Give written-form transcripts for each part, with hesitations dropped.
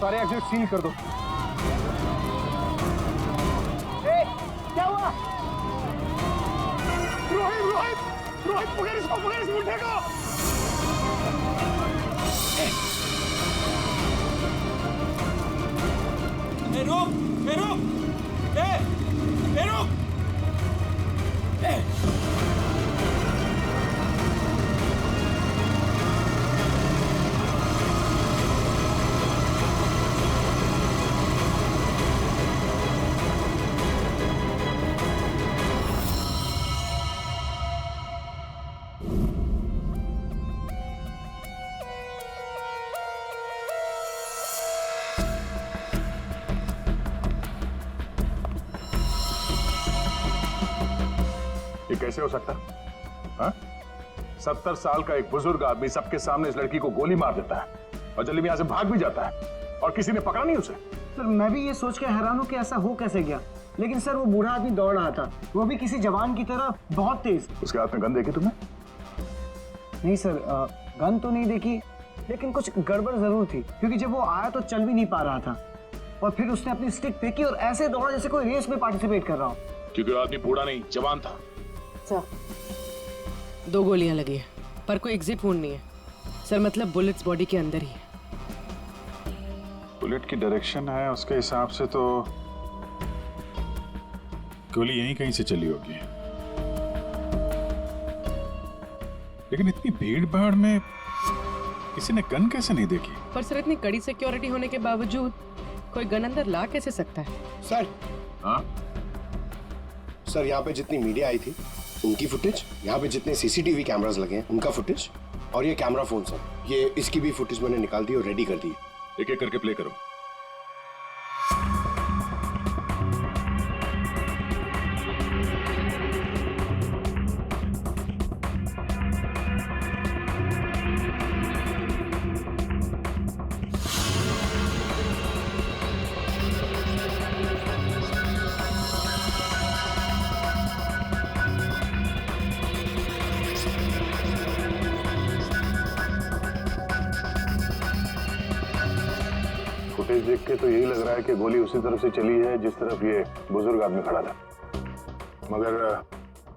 सारे exit seal कर दो। क्या हुआ? रोहित रोहित रोहित पकड़ इसको, पकड़ इस मुंडे को। रुक, रुक, रुक। ये कैसे हो सकता? हाँ? 70 साल का एक बुजुर्ग आदमी सबके सामने इस लड़की को गोली मार देता है और जल्दी में यहां से भाग भी जाता है और किसी ने पकड़ा नहीं उसे। सर मैं भी ये सोच के हैरान हूं कि ऐसा हो कैसे गया, लेकिन सर वो बूढ़ा आदमी दौड़ रहा था, वो भी किसी जवान की तरह बहुत तेज। उसके हाथ में गन देखी तुमने? नहीं सर, गन तो नहीं देखी, लेकिन कुछ गड़बड़ जरूर थी, क्योंकि जब वो आया तो चल भी नहीं पा रहा था और फिर उसने अपनी स्टिक फेंकी और ऐसे दौड़ा जैसे कोई रेस में पार्टिसिपेट कर रहा हो। क्योंकि वो आदमी बूढ़ा नहीं जवान था। सर 2 गोलियां लगी है पर कोई एग्जिट वुंड नहीं है सर, मतलब बुलेट्स बॉडी के अंदर ही है। बुलेट की डायरेक्शन है उसके हिसाब से तो गोली यहीं कहीं से चली होगी, लेकिन इतनी भीड़ भाड़ में किसी ने गन कैसे नहीं देखी? पर सर इतनी कड़ी सिक्योरिटी होने के बावजूद कोई गन अंदर ला कैसे सकता है? सर, हाँ? सर यहाँ पे जितनी मीडिया आई थी उनकी फुटेज, यहाँ पे जितने सीसीटीवी कैमरास लगे हैं उनका फुटेज, और ये कैमरा फोन सर, ये इसकी भी फुटेज मैंने निकाल दी और रेडी कर दी। एक एक करके प्ले करो। फुटेज देख के तो यही लग रहा है कि गोली उसी तरफ से चली है जिस तरफ ये बुजुर्ग आदमी खड़ा था, मगर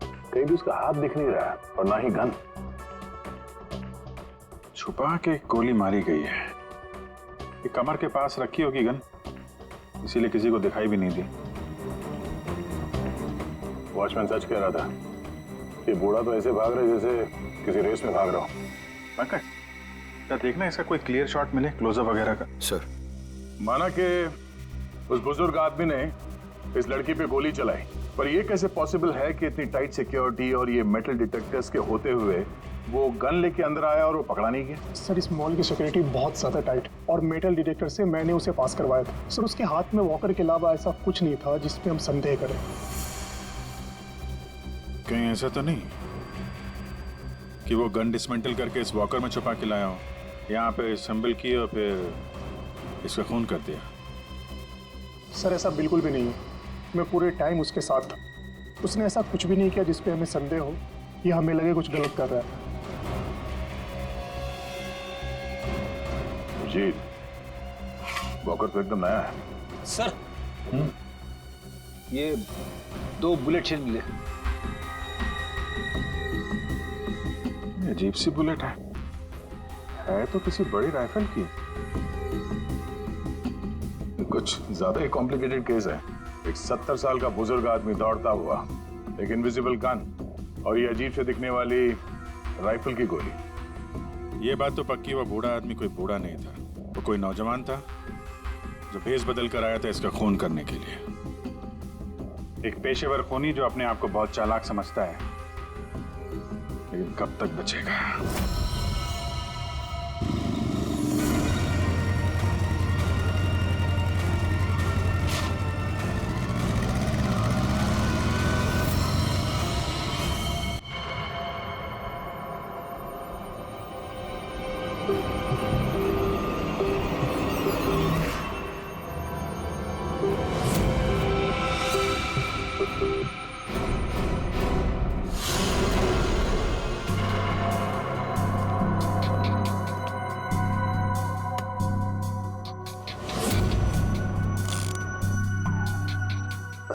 कहीं भी उसका हाथ दिख नहीं रहा है और ना ही गन। छुपा के गोली मारी गई है, ये कमर के पास रखी होगी गन, इसीलिए किसी को दिखाई भी नहीं दी। वॉचमैन सच कह रहा था, ये बूढ़ा तो ऐसे भाग रहा है जैसे किसी रेस में भाग रहा हो। पंकज, क्या देखना इसका कोई क्लियर शॉट मिले, क्लोजअप वगैरह का? सर माना कि उस बुजुर्ग आदमी ने इस लड़की पे गोली चलाई, पर यह कैसे पॉसिबल है कि इतनी टाइट सिक्योरिटी और ये मेटल डिटेक्टर्स के होते हुए वो गन लेके अंदर आया और वो पकड़ा नहीं गया? सर इस मॉल की सिक्योरिटी बहुत ज़्यादा टाइट और मेटल डिटेक्टर से मैंने उसे पास करवाया था। सर उसके हाथ में वॉकर के अलावा ऐसा कुछ नहीं था जिस पे हम संदेह करें। कहीं ऐसा तो नहीं कि वो गन डिसमेंटल करके इस वॉकर में छुपा के लाया हो, यहाँ पे असेंबल की और फिर इसका खून कर दिया? सर ऐसा बिल्कुल भी नहीं है, मैं पूरे टाइम उसके साथ था, उसने ऐसा कुछ भी नहीं किया जिस पे हमें संदेह हो या हमें लगे कुछ गलत कर रहा है। जी, वॉकर तो एकदम नया है। सर ये 2 बुलेट शेल मिले। अजीब सी बुलेट है तो किसी बड़ी राइफल की। कुछ ज्यादा ही कॉम्प्लिकेटेड केस है। एक 70 साल का बुजुर्ग आदमी दौड़ता हुआ, एक इनविजिबल गन और ये अजीब से दिखने वाली राइफल की गोली। ये बात तो पक्की, वो बूढ़ा आदमी कोई बूढ़ा नहीं था, वो कोई नौजवान था जो भेष बदल कर आया था इसका खून करने के लिए। एक पेशेवर खूनी जो अपने आप को बहुत चालाक समझता है, लेकिन कब तक बचेगा?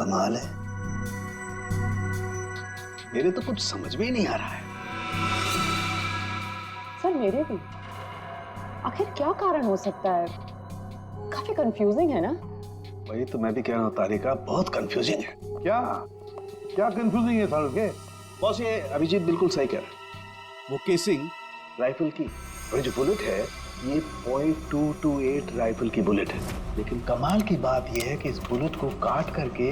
कमाल है, मेरे तो कुछ समझ में ही नहीं आ रहा है। सर मेरे भी। आखिर क्या कारण हो सकता है? काफी कंफ्यूजिंग है ना? वही तो मैं भी कह रहा हूँ तारिका, बहुत कंफ्यूजिंग है। क्या क्या कंफ्यूजिंग है सारुण के? बॉस ये अभिजीत बिल्कुल सही कह रहा है। वो केसिंग राइफल की और जो बुलेट है ये .228 राइफल की बुलेट है, लेकिन कमाल की बात यह है कि इस बुलेट को काट करके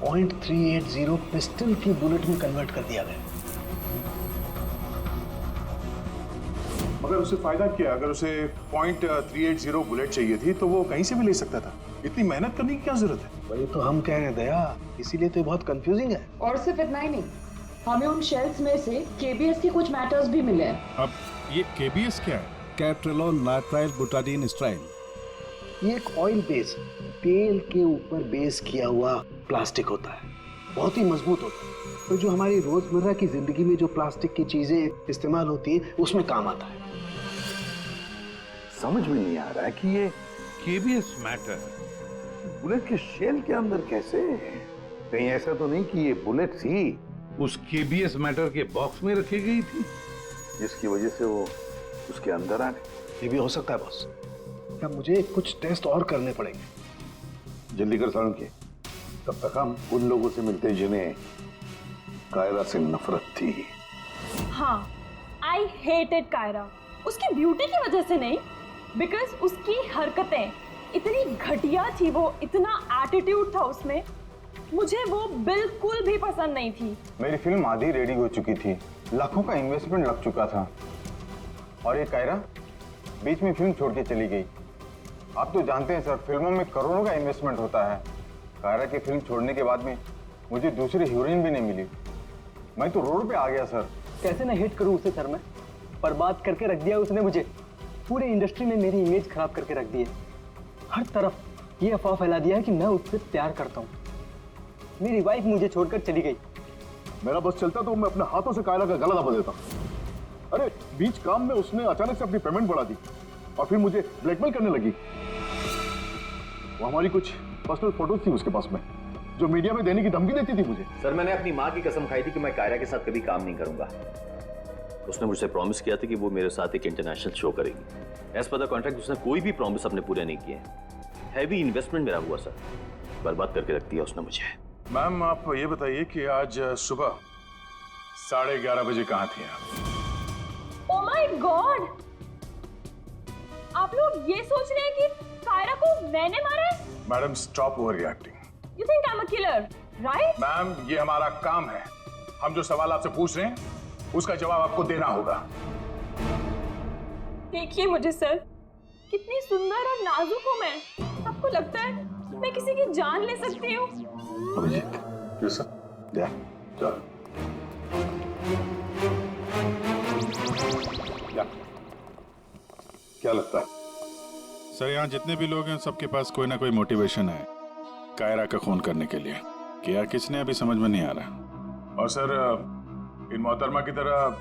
.380 पिस्टल की बुलेट में कन्वर्ट कर दिया गया। मगर उसे फायदा क्या? अगर उसे .380 बुलेट चाहिए थी तो वो कहीं से भी ले सकता था। इतनी मेहनत करने की क्या जरूरत है? वही तो हम कह रहे हैं दया, इसीलिए तो ये बहुत कंफ्यूजिंग है। और सिर्फ इतना ही नहीं, हमें उन शेल्स में से केबीएस के कुछ मैटर्स भी मिले हैं। अब ये केबीएस क्या है? कैट्रेलोन नाइट्राइल बुटाडीन स्ट्राइन। ये एक ऑयल बेस, तेल के ऊपर बेस किया हुआ प्लास्टिक होता है, बहुत ही मजबूत होता है। तो जो हमारी रोजमर्रा की जिंदगी में जो प्लास्टिक की चीजें इस्तेमाल होती हैं उसमें काम आता है। समझ में नहीं आ रहा है कि ये केबीएस मैटर बुलेट के शेल के अंदर कैसे? कहीं ऐसा तो नहीं कि ये बुलेट ही उस केबीएस मैटर के बॉक्स में रखी गई थी जिसकी वजह से वो उसके अंदर आ गए? ये भी हो सकता है बॉस। क्या मुझे कुछ टेस्ट और करने पड़ेंगे? जल्दी कर सारुण के, तब तक हम उन लोगों से मिलते जिन्हें कायरा से नफरत थी। हाँ, आई हेटेड कायरा। उसकी ब्यूटी की वजह से नहीं, बिकॉज उसकी हरकतें इतनी घटिया थी, वो इतना एटीट्यूड था उसमें, मुझे वो बिल्कुल भी पसंद नहीं थी। मेरी फिल्म आधी रेडी हो चुकी थी, लाखों का इन्वेस्टमेंट लग चुका था, और ये कायरा बीच में फिल्म छोड़ के चली गई। आप तो जानते हैं सर, फिल्मों में करोड़ों का इन्वेस्टमेंट होता है। कायरा की फिल्म छोड़ने के बाद में मुझे दूसरी हीरोइन भी नहीं मिली। मैं तो रोड पे आ गया सर। कैसे ना हिट करूं उसे सर मैं? बर्बाद करके रख दिया उसने मुझे। पूरे इंडस्ट्री में मेरी इमेज खराब करके रख दी है। हर तरफ ये अफवाह फैला दिया है कि मैं उससे प्यार करता हूँ। मेरी वाइफ मुझे छोड़कर चली गई। मेरा बस चलता तो मैं अपने हाथों से कायरा का गला दबा देता। अरे बीच काम में उसने अचानक से अपनी पेमेंट बढ़ा दी और फिर मुझे ब्लैकमेल करने लगी। वो हमारी कुछ पर्सनल फोटोज थी उसके पास में, जो मीडिया में देने की धमकी देती थी मुझे। सर मैंने अपनी माँ की कसम खाई थी कि मैं कायरा के साथ कभी काम नहीं करूंगा। उसने मुझसे प्रॉमिस किया था कि वो मेरे साथ एक इंटरनेशनल शो करेगी। एज पर द कॉन्ट्रैक्ट उसने कोई भी प्रॉमिस अपने पूरे नहीं किए। हैवी इन्वेस्टमेंट मेरा हुआ सर, बर्बाद करके रख दिया उसने मुझे। मैम आप ये बताइए कि आज सुबह 11:30 बजे कहाँ थे आप? ओह माय गॉड, आप लोग ये सोच रहे हैं कि कायरा को मैंने मारा है? Madam stop over reacting. You think I am a killer, right? Ma'am ये हमारा काम है, हम जो सवाल आपसे पूछ रहे हैं उसका जवाब आपको देना होगा। देखिए मुझे सर, कितनी सुंदर और नाजुक हूँ मैं। आपको लगता है मैं किसी की जान ले सकती हूँ? Abhijeet, yes sir. या, चल। क्या लगता है? सर यहाँ जितने भी लोग हैं सबके पास कोई ना कोई मोटिवेशन है कायरा का खून करने के लिए। क्या किसने अभी समझ में नहीं आ रहा। और सर इन मोहतरमा की तरह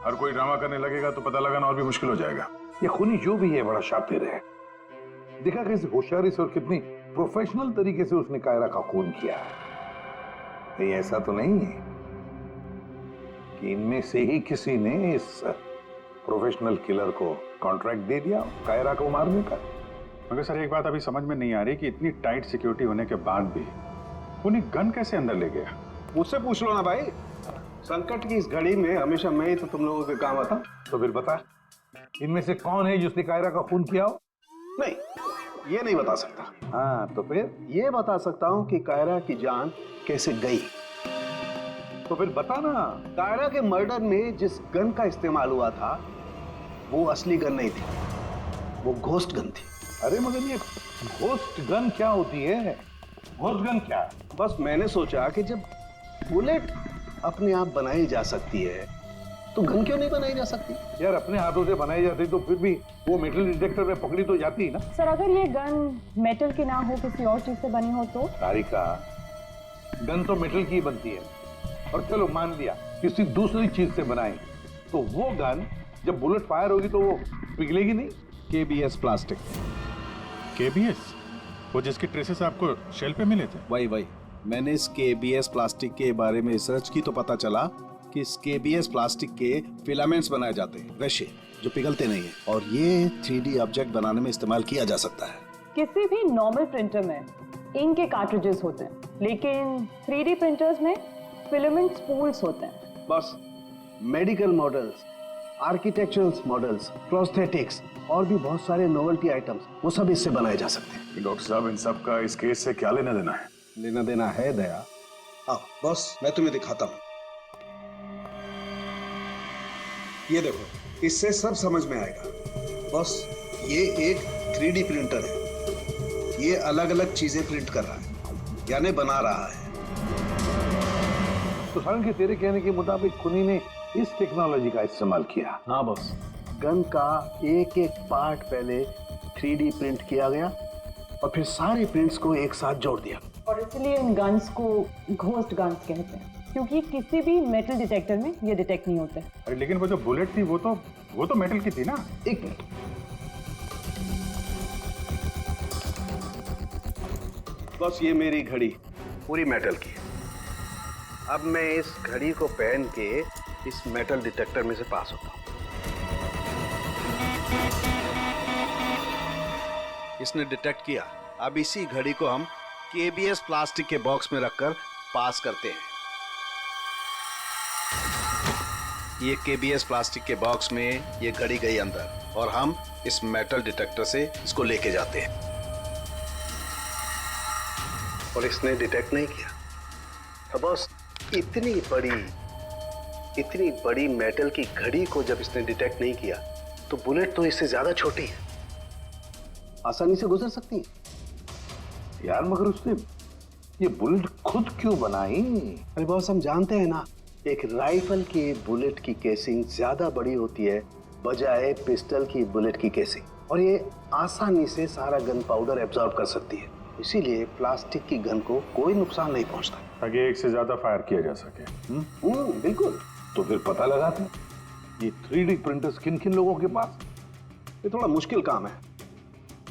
हर कोई ड्रामा करने लगेगा तो पता लगाना और भी मुश्किल हो जाएगा। ये खूनी जो भी है बड़ा शातिर है। देखा कैसे होशियारी से और कितनी प्रोफेशनल तरीके से उसने कायरा का खून किया। कहीं ऐसा तो नहीं है कि इनमें से ही किसी ने इस प्रोफेशनल किलर को कॉन्ट्रैक्ट दे दिया कायरा को मारने का? मगर सर एक बात अभी समझ में नहीं आ रही कि इतनी टाइट सिक्योरिटी होने के बाद भी उन्हें गन कैसे अंदर ले गया। मुझसे पूछ लो ना भाई, संकट की इस घड़ी में हमेशा मैं ही तो तुम लोगों के काम आता। तो फिर बता, इनमें से कौन है जिसने कायरा का खून किया हो? नहीं, ये नहीं बता सकता। हाँ तो फिर ये बता सकता हूँ कि कायरा की जान कैसे गई। तो फिर बता ना। कायरा के मर्डर में जिस गन का इस्तेमाल हुआ था वो असली गन नहीं थी, वो घोस्ट गन थी। अरे मगर ये घोस्ट गन क्या होती है? घोस्ट गन क्या? बस मैंने सोचा कि जब बुलेट अपने आप बनाई जा सकती है तो गन क्यों नहीं बनाई जा सकती? यार अपने हाथों से बनाई जाती तो फिर भी वो मेटल डिटेक्टर में पकड़ी तो जाती ना। सर अगर ये गन मेटल की ना हो, किसी और चीज से बनी हो तो? तारिका, गन तो मेटल की बनती है, और चलो मान लिया किसी दूसरी चीज से बनाई तो वो गन जब बुलेट फायर होगी तो वो पिघलेगी नहीं। KBS plastic. केबीएस, वो जिसके ट्रेसेस आपको शेल पे मिले थे? वही मैंने इस KBS प्लास्टिक के बारे में रिसर्च की तो पता चला कि इस KBS प्लास्टिक के फिलामेंट्स बनाए जाते हैं, रेशे जो पिघलते नहीं हैं, और ये 3D ऑब्जेक्ट बनाने में इस्तेमाल किया जा सकता है। किसी भी नॉर्मल प्रिंटर में इंक के कार्ट्रिजेस होते हैं, लेकिन 3D प्रिंटर्स में फिलामेंट स्पूल्स होते हैं। बस medical models, architectural models, prosthetics और भी बहुत सारे नोवेल्टी आइटम्स, वो सब इससे बनाए जा सकते हैं। डॉक्टर साहब, इन सब का इस केस से क्या लेना देना है? लेना देना है दया। आओ बॉस, मैं तुम्हें दिखाता हूँ। ये देखो, इससे सब समझ में आएगा। बॉस, ये एक 3D प्रिंटर है। ये अलग अलग चीजें प्रिंट कर रहा है, यानी बना रहा है। तो सारण के तेरे कहने के मुताबिक खुनी ने इस टेक्नोलॉजी का इस्तेमाल किया। हाँ बॉस, गन का एक एक पार्ट पहले 3D प्रिंट किया गया और फिर सारे प्रिंट्स को एक साथ जोड़ दिया। और इसलिए इन गन्स को घोस्ट गन्स कहते हैं, क्योंकि किसी भी मेटल डिटेक्टर में ये डिटेक्ट नहीं होते। अरे लेकिन वो जो बुलेट थी वो तो मेटल की थी ना। एक मिनट, बस ये मेरी घड़ी पूरी मेटल की है। अब मैं इस घड़ी को पहन के इस मेटल डिटेक्टर में से पास होता हूं। इसने डिटेक्ट किया। अब इसी घड़ी को हम KBS प्लास्टिक के बॉक्स में रखकर पास करते हैं। ये KBS प्लास्टिक के बॉक्स में ये घड़ी गई अंदर और हम इस मेटल डिटेक्टर से इसको लेके जाते हैं और इसने डिटेक्ट नहीं किया। तो बॉस, इतनी बड़ी मेटल की घड़ी को जब इसने डिटेक्ट नहीं किया तो बुलेट तो इससे ज्यादा छोटी है, आसानी से गुजर सकती है। यार मगर उसने ये बुलेट खुद क्यों बनाई? अरे बॉस, हम जानते हैं ना, एक राइफल की बुलेट की केसिंग ज्यादा बड़ी होती है बजाय पिस्टल की बुलेट की केसिंग, और ये आसानी से सारा गन पाउडर एब्जॉर्ब कर सकती है। इसीलिए प्लास्टिक की गन को कोई नुकसान नहीं पहुंचता, ताकि एक से ज्यादा फायर किया जा सके। बिल्कुल। तो फिर पता लगाते ये 3D प्रिंटर्स किन किन लोगों के पास। ये थोड़ा मुश्किल काम है।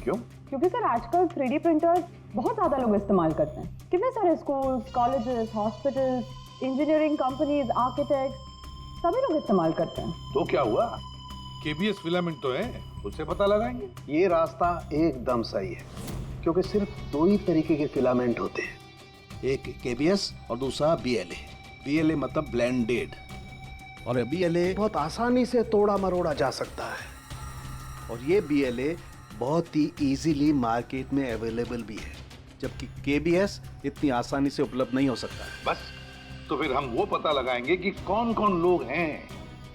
क्यों? क्योंकि सर आजकल 3D प्रिंटर्स बहुत ज्यादा लोग इस्तेमाल करते हैं। कितने सारे schools, colleges, hospitals, engineering companies, architects सभी लोग इस्तेमाल करते हैं। तो क्या हुआ? KBS फिलामेंट तो है, उससे पता लगाएंगे। ये रास्ता एकदम सही है, क्योंकि सिर्फ दो ही तरीके के फिलामेंट होते हैं, एक KBS और दूसरा BLA। BLA मतलब ब्लेंडेड, और BLA बहुत आसानी से तोड़ा मरोड़ा जा सकता है, और ये BLA बहुत ही इजीली मार्केट में अवेलेबल भी है, जबकि KBS इतनी आसानी से उपलब्ध नहीं हो सकता है। बस, तो फिर हम वो पता लगाएंगे कि कौन कौन लोग हैं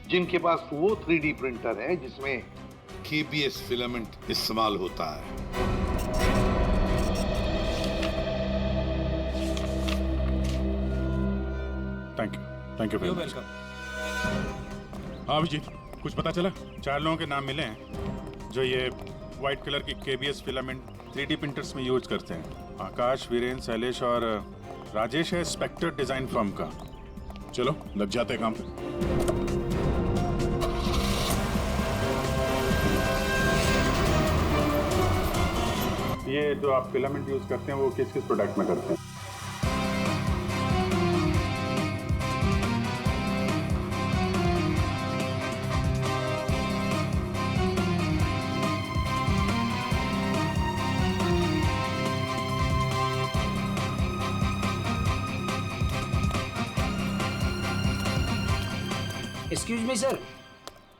जिनके पास वो 3D प्रिंटर है जिसमें KBS फिलामेंट इस्तेमाल होता है। Thank you welcome. हाँ अभिजीत, कुछ पता चला? 4 लोगों के नाम मिले हैं जो ये व्हाइट कलर की KBS फिलामेंट 3D प्रिंटर्स में यूज करते हैं। आकाश, वीरेन, शैलेश और राजेश है स्पेक्टर डिजाइन फर्म का। चलो लग जाते हैं काम पे। ये जो आप फिलामेंट यूज करते हैं वो किस किस प्रोडक्ट में करते हैं? एक्सक्यूज मी सर,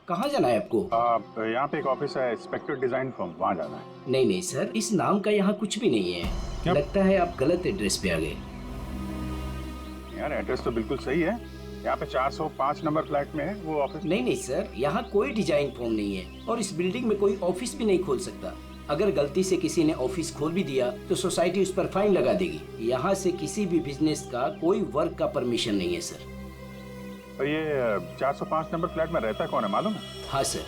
कहाँ जाना है आपको? यहाँ पे एक ऑफिस है स्पेक्टर डिजाइन फर्म, वहाँ जाना है। नहीं नहीं सर, इस नाम का यहाँ कुछ भी नहीं है। क्या? लगता है आप गलत एड्रेस पे आ गए। यार एड्रेस तो बिल्कुल सही है, यहाँ पे 405 नंबर फ्लैट में है वो ऑफिस। नहीं नहीं सर, यहाँ कोई डिजाइन फॉर्म नहीं है और इस बिल्डिंग में कोई ऑफिस भी नहीं खोल सकता। अगर गलती से किसी ने ऑफिस खोल भी दिया तो सोसाइटी उस पर फाइन लगा देगी। यहाँ से किसी भी बिजनेस का कोई वर्क का परमिशन नहीं है सर। तो ये 405 नंबर फ्लैट में रहता कौन है मालूम है? हाँ सर,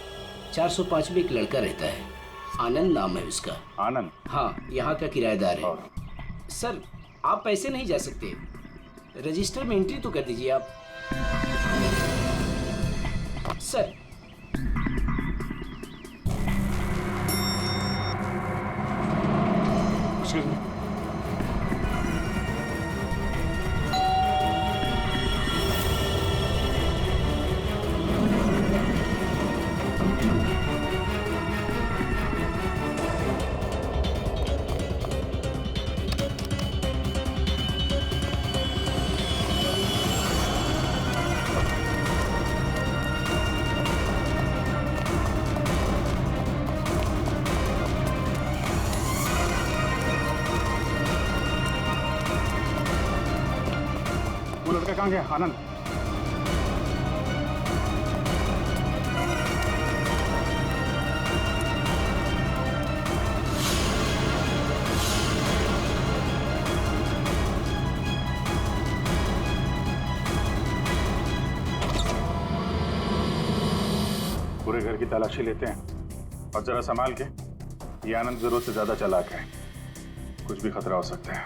405 में एक लड़का रहता है, आनंद नाम है उसका। आनंद? हाँ, यहाँ का किराएदार है। सर आप पैसे नहीं जा सकते, रजिस्टर में एंट्री तो कर दीजिए आप। सर कहाँ गया आनंद? पूरे घर की तलाशी लेते हैं और जरा संभाल के। ये आनंद जरूरत से ज्यादा चालाक है, कुछ भी खतरा हो सकता है।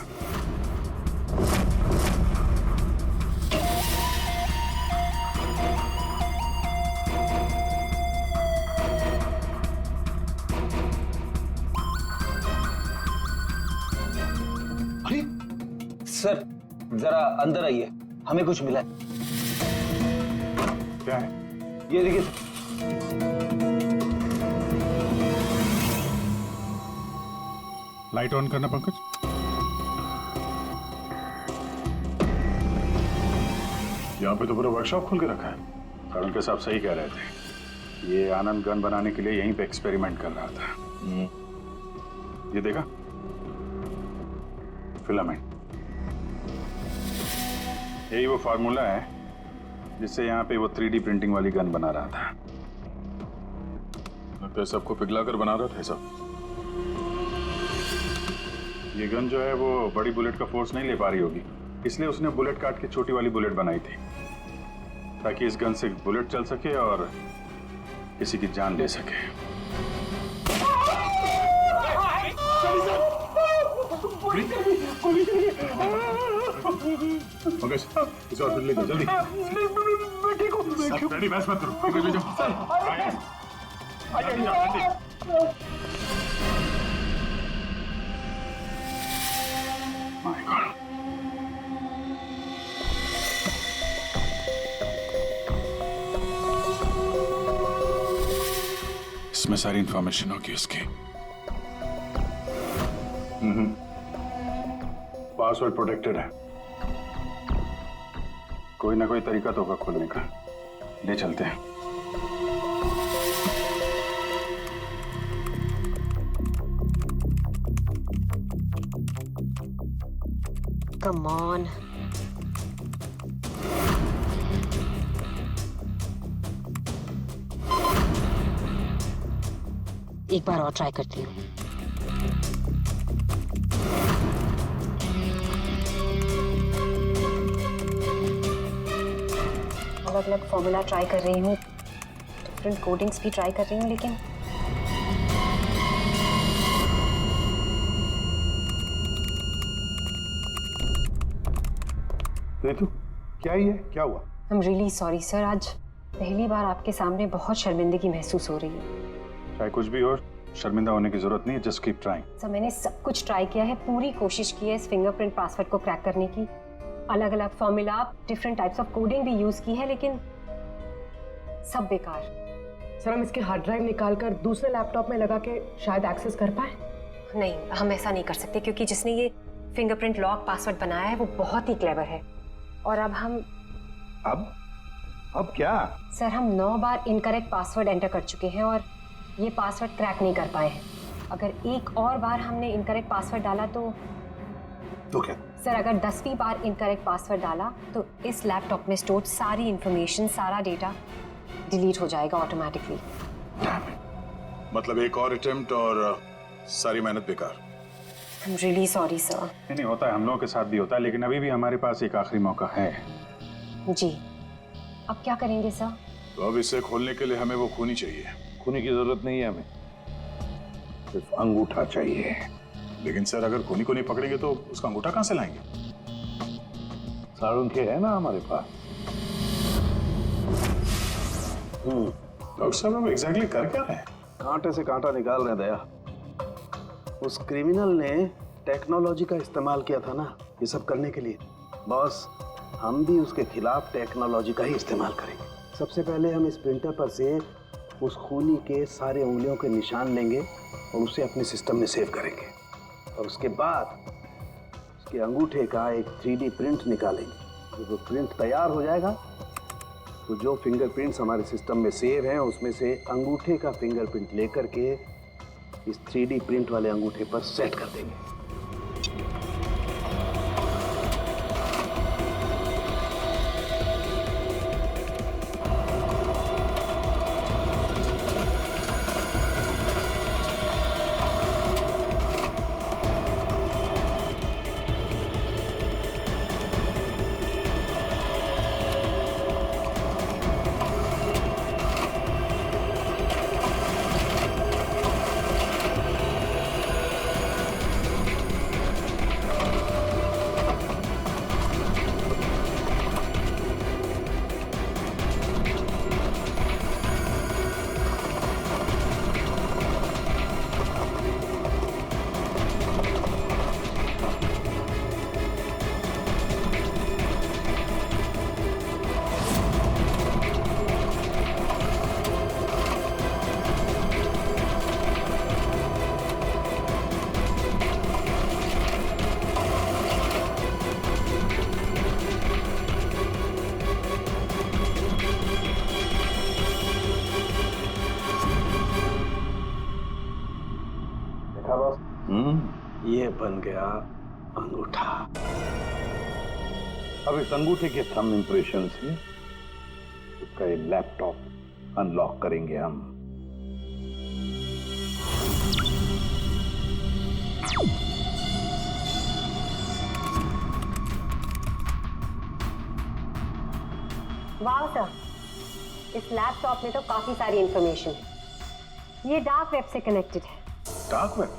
अरे सर, जरा अंदर आइए, हमें कुछ मिला है। क्या है? ये देखिए। लाइट ऑन करना पंकज। यहाँ पे तो पूरा वर्कशॉप खोल के रखा है। तरुण के साहब सही कह रहे थे, ये आनंद गन बनाने के लिए यहीं पे एक्सपेरिमेंट कर रहा था। ये देखा, फिलामेंट। यही वो फार्मूला है जिससे यहाँ पे वो 3D प्रिंटिंग वाली गन बना रहा था। लगता है सबको पिघला कर बना रहा था सब। ये गन जो है वो बड़ी बुलेट का फोर्स नहीं ले पा रही होगी, इसलिए उसने बुलेट काट के छोटी वाली बुलेट बनाई थी, ताकि इस गन से बुलेट चल सके और किसी की जान ले सके। इसे हॉस्पिटल ले जाओ जल्दी। डैडी बहस मत करो, ले जाओ। My God. इसमें सारी इंफॉर्मेशन होगी उसकी। पासवर्ड प्रोटेक्टेड है, कोई ना कोई तरीका तो होगा खोलने का। ले चलते हैं। Come on. एक बार और ट्राई करती हूँ। अलग अलग फॉर्मूला ट्राई कर रही हूँ, डिफरेंट कोडिंग्स भी ट्राई कर रही हूँ, लेकिन रितु, क्या ही है? क्या हुआ? I'm really sorry सर, आज पहली बार आपके सामने बहुत शर्मिंदगी महसूस हो रही है। चाहे कुछ भी हो, शर्मिंदा होने की जरूरत नहीं है, जस्ट कीप ट्राइंग। सर मैंने सब कुछ ट्राई किया है, पूरी कोशिश की है इस फिंगरप्रिंट पासवर्ड को क्रैक करने की, अलग अलग formula, different types of coding भी यूज की है, लेकिन सब बेकार। सर हम इसके हार्ड ड्राइव निकाल कर दूसरे लैपटॉप में लगा के शायद एक्सेस कर पाए। नहीं, हम ऐसा नहीं कर सकते, क्योंकि जिसने ये फिंगरप्रिंट लॉक पासवर्ड बनाया है वो बहुत ही क्लेवर है। और अब हम अब क्या? सर हम 9 बार इनकरेक्ट पासवर्ड एंटर कर चुके हैं और ये पासवर्ड क्रैक नहीं कर पाए हैं। अगर एक और बार हमने इनकरेक्ट पासवर्ड डाला तो क्या? सर अगर 10वीं बार इनकरेक्ट पासवर्ड डाला तो इस लैपटॉप में स्टोर्ड सारी इंफॉर्मेशन, सारा डेटा डिलीट हो जाएगा ऑटोमेटिकली। मतलब एक और अटेम्प्ट और सारी मेहनत बेकार। I'm really sorry sir। नहीं होता है, हम लोगों के साथ भी होता है, लेकिन अभी भी हमारे पास एक आखिरी मौका है। जी, अब क्या करेंगे सर? तो अब इसे खोलने के लिए हमें वो खूनी चाहिए। खूनी की जरूरत नहीं है हमें, सिर्फ अंगूठा चाहिए। लेकिन सर अगर खूनी को नहीं पकड़ेंगे तो उसका अंगूठा कहाँ से लाएंगे? साड़ुंखे है ना हमारे पास। डॉक्टर साहब हम एग्जैक्टली कर क्या रहे हैं? कांटे से कांटा निकाल रहे दया। उस क्रिमिनल ने टेक्नोलॉजी का इस्तेमाल किया था ना ये सब करने के लिए। बॉस, हम भी उसके खिलाफ टेक्नोलॉजी का ही इस्तेमाल करेंगे। सबसे पहले हम इस प्रिंटर पर से उस खूनी के सारे उंगलियों के निशान लेंगे और उसे अपने सिस्टम में सेव करेंगे, और उसके बाद उसके अंगूठे का एक 3D प्रिंट निकालेंगे। जब वो प्रिंट तैयार हो जाएगा तो जो फिंगरप्रिंट्स हमारे सिस्टम में सेव हैं उसमें से अंगूठे का फिंगरप्रिंट लेकर के इस 3D प्रिंट वाले अंगूठे पर सेट कर देंगे। अंगूठा बॉस। ये बन गया अंगूठा। अब इस अंगूठे के थंब इंप्रेशन से उसका ये लैपटॉप अनलॉक करेंगे हम। वाह सर, इस लैपटॉप में तो काफी सारी इंफॉर्मेशन है। ये डार्क वेब से कनेक्टेड है। Dark web?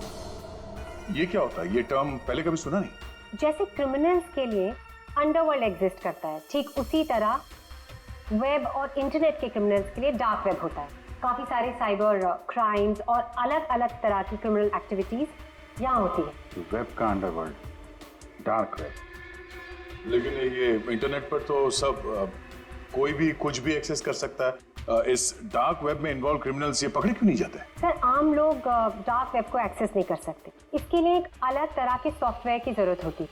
ये क्या होता है? ये टर्म पहले कभी सुना नहीं। जैसे क्रिमिनल्स के लिए अंडरवर्ल्ड एग्जिस्ट करता है, ठीक उसी तरह वेब और इंटरनेट के क्रिमिनल्स के लिए डार्क वेब होता है। काफी सारे साइबर क्राइम्स और अलग अलग तरह की क्रिमिनल एक्टिविटीज यहाँ होती है। वेब का अंडरवर्ल्ड, डार्क वेब। लेकिन ये इंटरनेट पर तो सब कोई भी कुछ भी एक्सेस कर सकता है। इस डार्क वेब में इन्वॉल्व क्रिमिनल्स ये पकड़े क्यों नहीं जाते? सर, आम लोग डार्क वेब को एक्सेस नहीं कर सकते। इसके लिए एक अलग तरह के सॉफ्टवेयर की जरूरत होती है।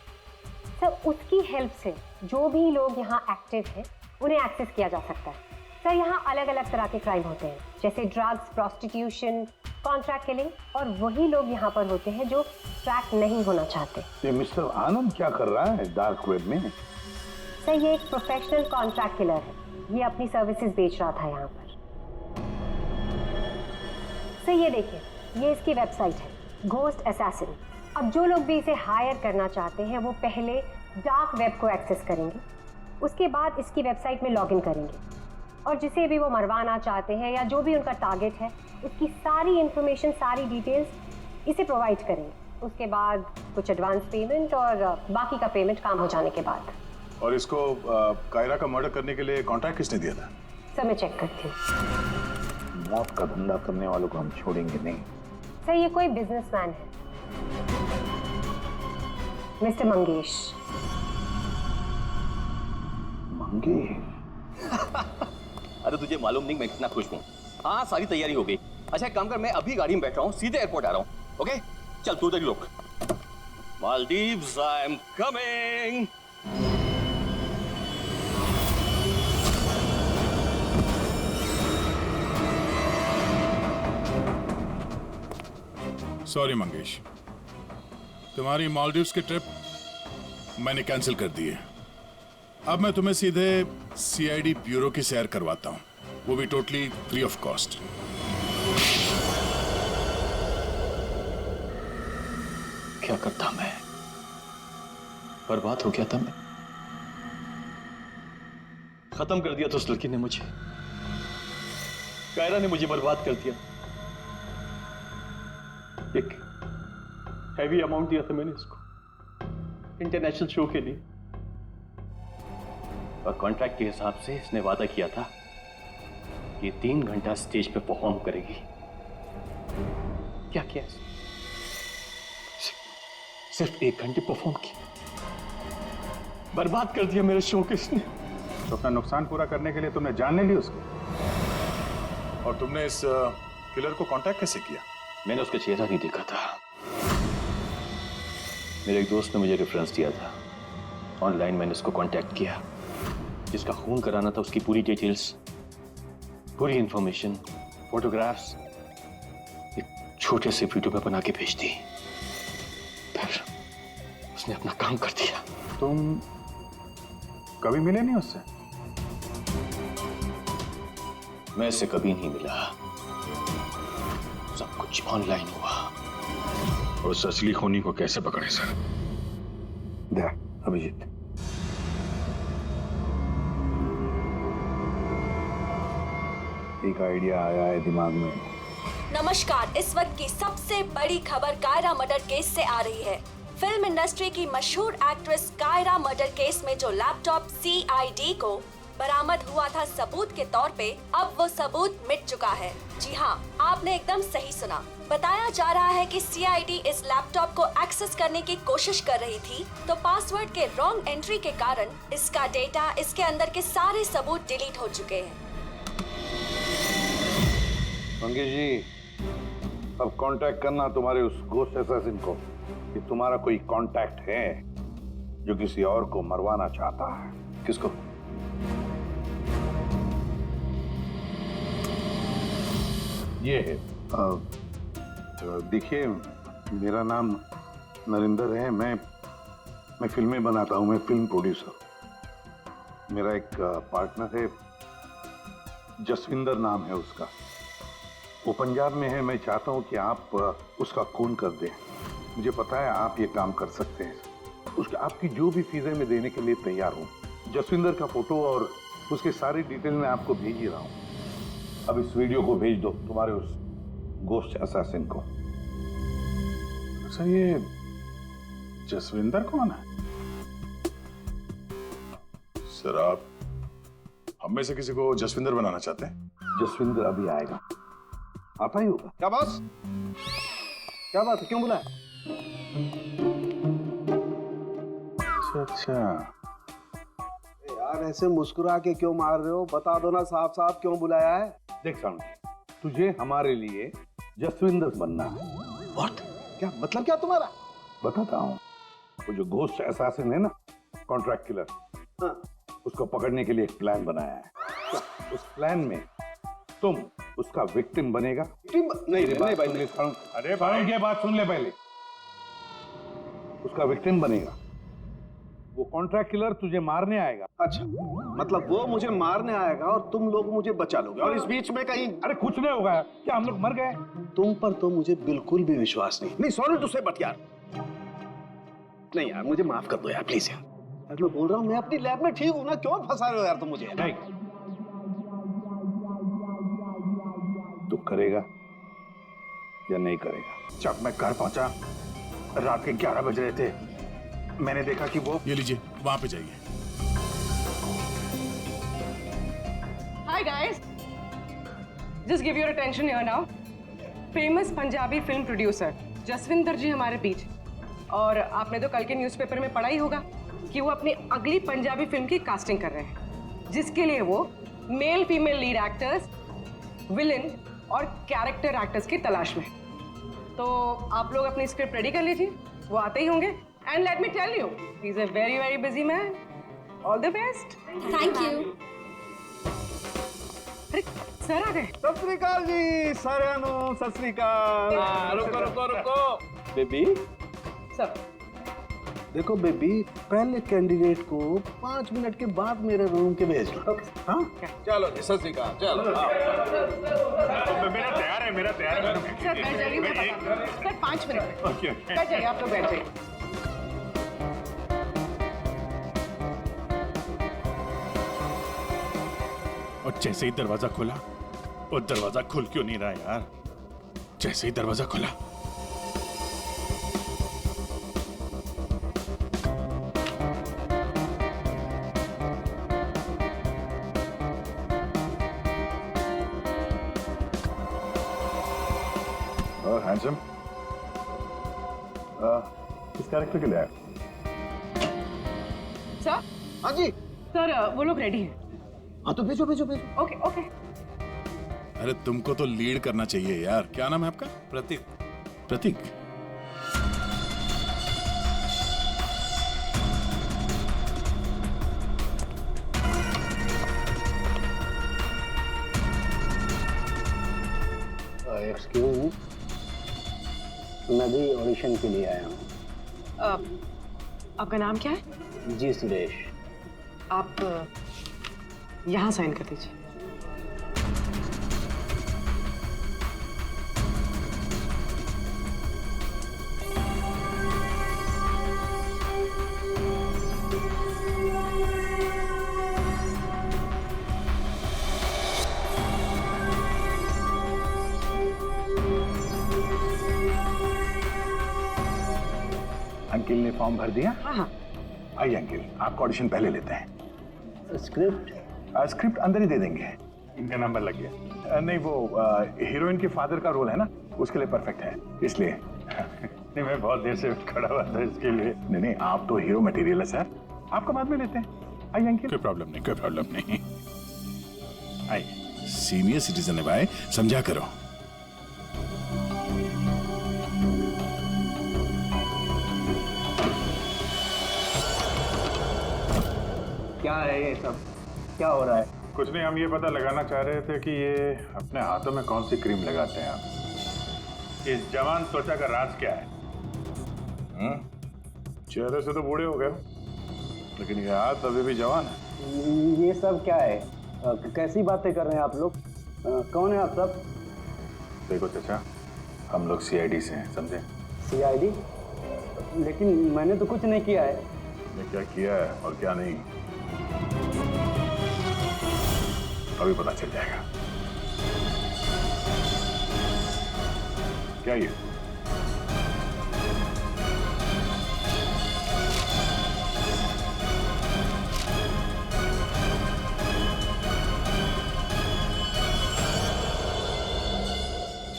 सर, उसकी हेल्प से जो भी लोग यहाँ एक्टिव हैं उन्हें एक्सेस किया जा सकता है। सर, यहाँ अलग अलग तरह के क्राइम होते हैं, जैसे ड्रग्स, प्रोस्टिट्यूशन, कॉन्ट्रैक्ट किलिंग, और वही लोग यहाँ पर होते हैं जो ट्रैक नहीं होना चाहते। ये मिस्टर आनंद क्या कर रहा है डार्क वेब में? सर, ये एक प्रोफेशनल कॉन्ट्रैक्ट किलर है। ये अपनी सर्विसेज बेच रहा था यहाँ पर। सर, ये देखिए, ये इसकी वेबसाइट है, घोस्ट असैसिन। अब जो लोग भी इसे हायर करना चाहते हैं वो पहले डार्क वेब को एक्सेस करेंगे, उसके बाद इसकी वेबसाइट में लॉगिन करेंगे, और जिसे भी वो मरवाना चाहते हैं या जो भी उनका टारगेट है उसकी सारी इंफॉर्मेशन, सारी डिटेल्स इसे प्रोवाइड करेंगे। उसके बाद कुछ एडवांस पेमेंट और बाकी का पेमेंट काम हो जाने के बाद। और इसको कायरा का मर्डर करने के लिए कॉन्ट्रैक्ट किसने दिया था? सर, मैं चेक करती हूँ। मौत का धंधा करने वालों को हम छोड़ेंगे नहीं। सर, ये कोई बिजनेसमैन है, मिस्टर मंगेश। अरे तुझे मालूम नहीं मैं कितना खुश हूँ। हाँ, सारी तैयारी हो गई। अच्छा, एक काम कर, मैं अभी गाड़ी में बैठ रहा हूँ, सीधे एयरपोर्ट आ रहा हूँ। ओके, चल तू उधर ही रुक। Maldives, I am coming. Sorry Mangesh, तुम्हारी मालदीव्स की ट्रिप मैंने कैंसिल कर दी है। अब मैं तुम्हें सीधे सीआईडी ब्यूरो की सैर करवाता हूँ, वो भी टोटली फ्री ऑफ कॉस्ट। क्या करता मैं? बर्बाद हो गया था मैं। खत्म कर दिया था उस लड़की ने मुझे। कायरा ने मुझे बर्बाद कर दिया। एक हैवी अमाउंट दिया था मैंने इसको इंटरनेशनल शो के लिए, और कॉन्ट्रैक्ट के हिसाब से इसने वादा किया था कि 3 घंटा स्टेज पे परफॉर्म करेगी। क्या किया? सिर्फ 1 घंटे परफॉर्म किया, बर्बाद कर दिया मेरे शो को इसने। तो अपना नुकसान पूरा करने के लिए तुमने जान ले ली उसको, और तुमने इस किलर को कांटेक्ट कैसे किया? मैंने उसका चेहरा नहीं देखा था। मेरे एक दोस्त ने मुझे रेफरेंस दिया था। ऑनलाइन मैंने उसको कांटेक्ट किया। जिसका खून कराना था उसकी पूरी डिटेल्स, पूरी इंफॉर्मेशन, फोटोग्राफ्स एक छोटे से वीडियो में बना के भेज दी। फिर उसने अपना काम कर दिया। तुम कभी मिले नहीं उससे? मैं इससे कभी नहीं मिला। सब कुछ ऑनलाइन हुआ। और उस असली खूनी को कैसे पकड़े सर? देख अभिजीत, एक आइडिया आया है दिमाग में। नमस्कार, इस वक्त की सबसे बड़ी खबर कायरा मर्डर केस से आ रही है। फिल्म इंडस्ट्री की मशहूर एक्ट्रेस कायरा मर्डर केस में जो लैपटॉप CID को बरामद हुआ था सबूत के तौर पे, अब वो सबूत मिट चुका है। जी हाँ, आपने एकदम सही सुना। बताया जा रहा है कि CID इस लैपटॉप को एक्सेस करने की कोशिश कर रही थी, तो पासवर्ड के रॉन्ग एंट्री के कारण इसका डेटा, इसके अंदर के सारे सबूत डिलीट हो चुके हैं। मंगेश जी, अब कांटेक्ट करना तुम्हारे उस घोस्ट असैसिन को कि तुम्हारा कोई कांटेक्ट है जो किसी और को मरवाना चाहता है। किसको? ये है। देखिए, मेरा नाम नरेंद्र है। मैं फिल्में बनाता हूँ। मैं फिल्म प्रोड्यूसर। मेरा एक पार्टनर है, जसविंदर नाम है उसका। वो पंजाब में है। मैं चाहता हूँ कि आप उसका खून कर दें। मुझे पता है आप ये काम कर सकते हैं। उसका आपकी जो भी फीस है मैं देने के लिए तैयार हूँ। जसविंदर का फोटो और उसके सारी डिटेल मैं आपको भेज ही रहा हूँ। अब इस वीडियो को भेज दो तुम्हारे उस गोश्त असैसिन को। सर ये जसविंदर कौन है? सर आप हम में से किसी को जसविंदर बनाना चाहते हैं? जसविंदर अभी आएगा, आता ही होगा। क्या बॉस, क्या बात है, क्यों बुलाया? अच्छा यार ऐसे मुस्कुरा के क्यों मार रहे हो? बता दो ना साफ साफ क्यों बुलाया है। देख साउंड, तुझे हमारे लिए जसविंदर बनना है। व्हाट? क्या मतलब क्या तुम्हारा? बताता हूँ। वो जो घोस्ट असैसिन है ना, कॉन्ट्रैक्ट किलर, हाँ। उसको पकड़ने के लिए एक प्लान बनाया है। उस प्लान में तुम उसका विक्टिम बनेगा। नहीं भाई, अरे भाई ये बात सुन ले पहले। उसका विक्टिम बनेगा। वो कॉन्ट्रैक्ट किलर तुझे मारने आएगा। अच्छा, मतलब वो मुझे मारने आएगा और तुम लोग मुझे बचा लोगे, और इस बीच में कहीं अरे कुछ नहीं होगा। क्या हम लोग मर गए? तुम पर तो मुझे बिल्कुल भी विश्वास नहीं। सॉरी टू से, बट यार नहीं यार, मुझे माफ कर दो यार, प्लीज यार। मैं बोल रहा हूँ मैं अपनी लैब में ठीक हूँ ना, क्यों फंसा रहे हो यार तुम मुझे? नहीं, तू करेगा या नहीं करेगा? जब मैं घर पहुंचा रात के 11 बज रहे थे, मैंने देखा कि वो ये लीजिए, वहां पे जाइए। Hi guys, just give your attention here now. Famous Punjabi film producer Jaswinder ji हमारे बीच। और आपने तो कल के न्यूज़पेपर में पढ़ा ही होगा कि वो अपनी अगली पंजाबी फिल्म की कास्टिंग कर रहे हैं, जिसके लिए वो male female lead actors, villain और कैरेक्टर एक्टर्स की तलाश में। तो आप लोग अपनी स्क्रिप्ट रेडी कर लीजिए, वो आते ही होंगे। And let me tell you, he is a very very busy man. All the best. Thank you. अरे सर आ गए। सत श्री अकाल जी साਰਿਆਂ ਨੂੰ, सत श्री अकाल। रुको बेबी। सर देखो बेबी, पहले कैंडिडेट को 5 मिनट के बाद मेरे रूम के भेज लो। हाँ चलो जी, सत श्री अकाल। चलो मेरा तैयार है, मेरा तैयार है। सर बैठ जाइए, मैं बताता हूँ। सर 5 मिनट में बैठ जाइए, आप लोग बैठ जाइए। और जैसे ही दरवाजा खुला, और दरवाजा खुल क्यों नहीं रहा यार? जैसे ही दरवाजा खुला, हैंडसम, किस कैरेक्टर के लिए आया? सर? हाँ जी सर, वो लोग रेडी हैं। हाँ तो भेजो भेजो भेजो। Okay okay. अरे तुमको तो लीड करना चाहिए यार। क्या नाम है आपका? प्रतीक। प्रतीक? एक्सक्यूज मी, मैं भी ऑडिशन के लिए आया हूँ। आपका नाम क्या है? जी सुरेश। आप यहाँ साइन कर दीजिए। अंकिल ने फॉर्म भर दिया? हाँ हाँ। आइए अंकिल, आपका ऑडिशन पहले लेते हैं। स्क्रिप्ट? स्क्रिप्ट अंदर ही दे देंगे। इनका नंबर लग गया। नहीं, वो हीरोइन के फादर का रोल है ना, उसके लिए परफेक्ट है, इसलिए। नहीं, मैं बहुत देर से खड़ा हुआ था इसके लिए। नहीं नहीं, आप तो हीरो मटेरियल है सर, आपका बाद में लेते हैं। आइए अंकिल। कोई प्रॉब्लम नहीं, कोई प्रॉब्लम नहीं। आइए, सीनियर सिटीजन है भाई, समझा करो। क्या है ये सब? क्या हो रहा है? कुछ नहीं, हम ये पता लगाना चाह रहे थे कि ये अपने हाथों में कौन सी क्रीम लगाते हैं आप। इस जवान त्वचा का राज क्या है? चेहरे से तो बूढ़े हो गए हो, लेकिन ये हाथ अभी भी जवान है। ये सब क्या है? कैसी बातें कर रहे हैं आप लोग? कौन है आप सब? देखो चाचा, हम लोग सीआईडी से हैं, समझे? सीआईडी? लेकिन मैंने तो कुछ नहीं किया है। ने क्या किया है और क्या नहीं, अभी पता चल जाएगा। क्या ये?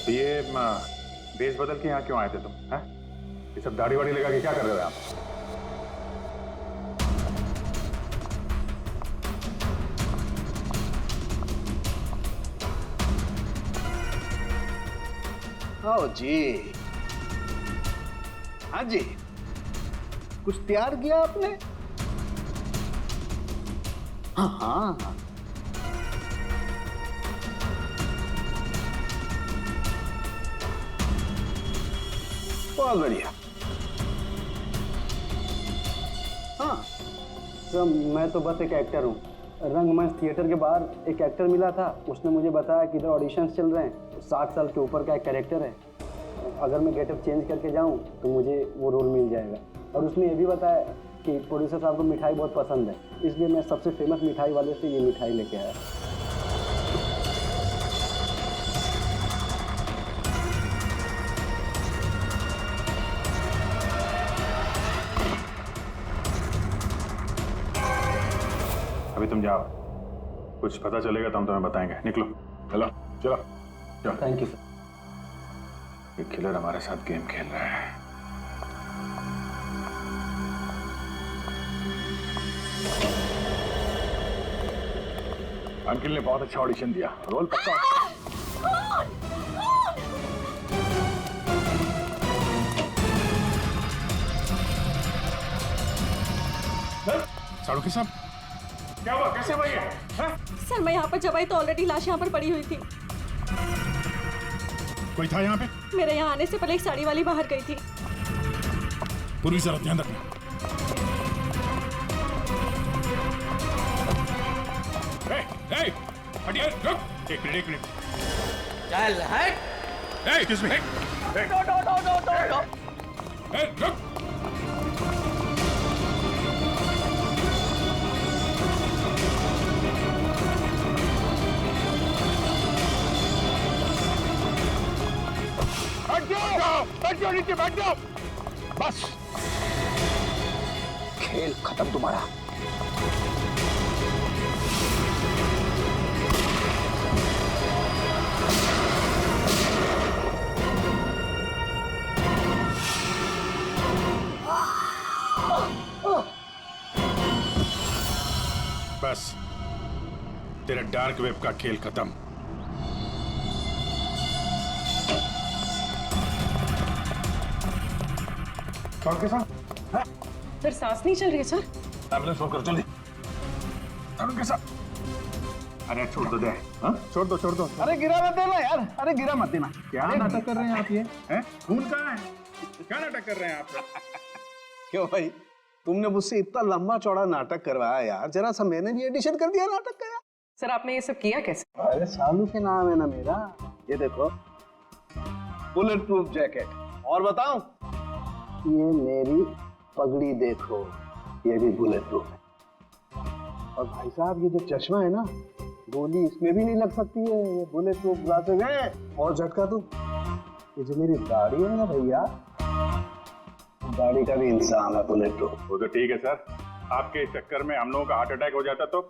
ये बेस बदल के यहाँ क्यों आए थे तुम? हैं? ये सब दाढ़ी वाड़ी लगा के क्या कर रहे थे आप? ओ जी, हाँ जी, कुछ तैयार किया आपने? हाँ हाँ, बहुत बढ़िया। हाँ सर, मैं तो बस एक एक्टर हूँ। रंगमंच थिएटर के बाहर एक एक्टर मिला था, उसने मुझे बताया कि इधर ऑडिशंस चल रहे हैं, 60 साल के ऊपर का एक कैरेक्टर है, अगर मैं गेटअप चेंज करके जाऊँ तो मुझे वो रोल मिल जाएगा। और उसने ये भी बताया कि प्रोड्यूसर साहब को मिठाई बहुत पसंद है, इसलिए मैं सबसे फेमस मिठाई वाले से ये मिठाई लेके आया। अभी तुम जाओ, कुछ पता चलेगा तो हम तुम्हें बताएंगे। निकलो, चलो चलो चलो। Thank you sir. ये किलर हमारे साथ गेम खेल रहा है। अंकिल ने बहुत अच्छा ऑडिशन दिया, रोल पक्का। साड़ू साहब, क्या हुआ? कैसे हुआ ये? सर मैं यहाँ पर जब आई तो ऑलरेडी लाश यहाँ पर पड़ी हुई थी। कोई था यहाँ पे? मेरे यहाँ आने से पहले एक साड़ी वाली बाहर गई थी। पूर्वी जरा ध्यान रखना। हटिए, रुक। एक मिनट। चल हट। Excuse me. रुक। बैठ जाओ नीचे, बैठ जाओ। बस, खेल खत्म तुम्हारा। बस, तेरा डार्क वेब का खेल खत्म। सर सांस नहीं चल रही है सर। एम्बुलेंस फोन करो जल्दी। साड़ू साहब, अरे छोड़ दो दे। हाँ? छोड़ दो। अरे गिरा मत देना यार, अरे गिरा मत देना। क्या नाटक कर रहे हैं आप? ये हैं? खून कहाँ है? क्या नाटक कर रहे हैं आप? क्यों भाई, तुमने मुझसे इतना लंबा चौड़ा नाटक करवाया यार, जरा सा मैंने भी एडिशन कर दिया नाटक का यार। सर आपने ये सब किया कैसे? अरे सालू के नाम है ना मेरा। ये देखो, बुलेट प्रूफ जैकेट। और बताऊं, ये मेरी पगड़ी देखो, ये भी बुलेट प्रूफ है। और भाई साहब, ये जो चश्मा है ना, गोली इसमें भी नहीं लग सकती है, ये बुलेट प्रूफ ग्लासेस है। और झटका तू, ये जो मेरी दाढ़ी है ना भैया, दाढ़ी का भी इंसान है बुलेट प्रूफ। वो तो ठीक है सर, आपके चक्कर में हम लोगों का हार्ट अटैक हो जाता तो